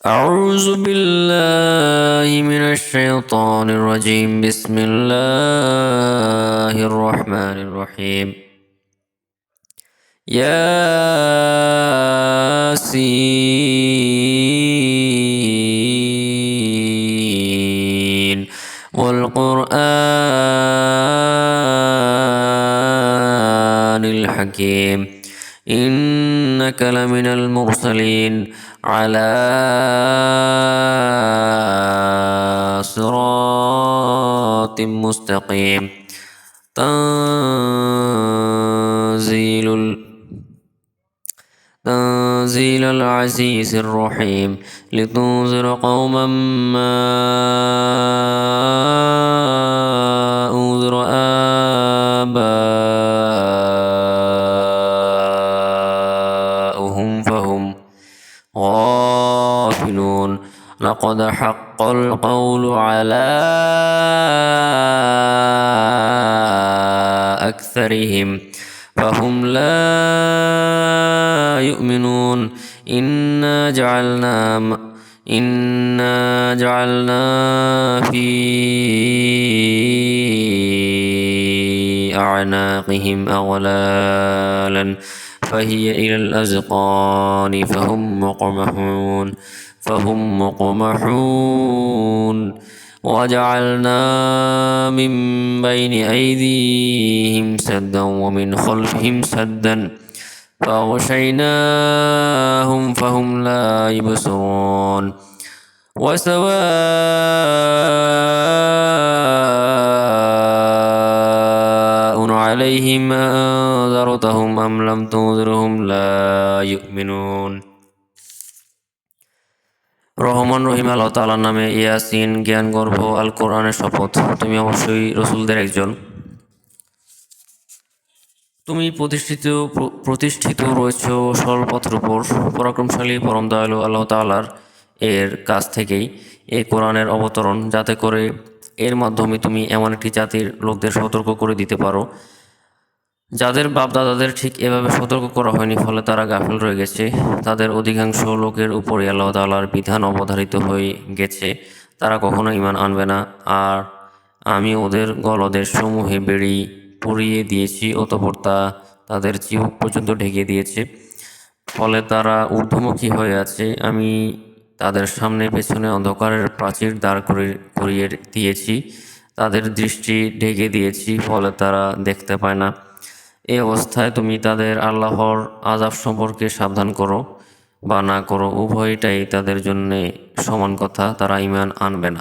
أعوذ بالله من الشيطان الرجيم. بسم الله الرحمن الرحيم. ياسين والقرآن الحكيم إنك لمن المرسلين على صراط مستقيم. تنزيل العزيز الرحيم لتنذر قوما ما أنذر آباؤهم فهم غافلون. لقد حق القول على أكثرهم فهم لا يؤمنون. إنا جعلنا في أعناقهم أغلالا فهي إلى الأذقان فهم مقمحون. وجعلنا من بين أيديهم سدا ومن خلفهم سدا فأغشيناهم فهم لا يبصرون. وسواء عليهم أنذرتهم أم لم تنذرهم لا يؤمنون। রহমান রহিম আল্লাহ তাআলার নামে। ইয়াসিন জ্ঞান গর্ভ আল কোরআনের শপথ। তুমি অবশ্যই রসুলদের একজন। তুমি প্রতিষ্ঠিত রয়েছ সরল পথের উপর। পরাক্রমশালী পরম দয়ালু আল্লাহ তাআলার এর কাছ থেকেই এই কোরআনের অবতরণ, যাতে করে এর মাধ্যমে তুমি এমন একটি জাতির লোকদের সতর্ক করে দিতে পারো যাদের বাপ দাদাদের ঠিক এভাবে সতর্ক করা হয়নি, ফলে তারা গাফিল রয়ে গেছে। তাদের অধিকাংশ লোকের উপরই আল্লাহ তাআলার বিধান অবধারিত হয়ে গেছে। তারা কখনো ঈমান আনবে না। আর আমি ওদের গলদেশ সমূহে বেড়ি পরিয়ে দিয়েছি, অতঃপর তা তাদের চিবুক পর্যন্ত ঢেকে দিয়েছে, ফলে তারা ঊর্ধ্বমুখী হয়ে আছে। আমি তাদের সামনে পেছনে অন্ধকারের প্রাচীর দাঁড় করিয়ে দিয়েছি, তাদের দৃষ্টি ঢেকে দিয়েছি, ফলে তারা দেখতে পায় না। এই অবস্থায় তুমি তাদের আল্লাহর আযাব সম্পর্কে সাবধান করো বা না করো, উভয়টাই তাদের জন্যে সমান কথা। তারা ঈমান আনবে না।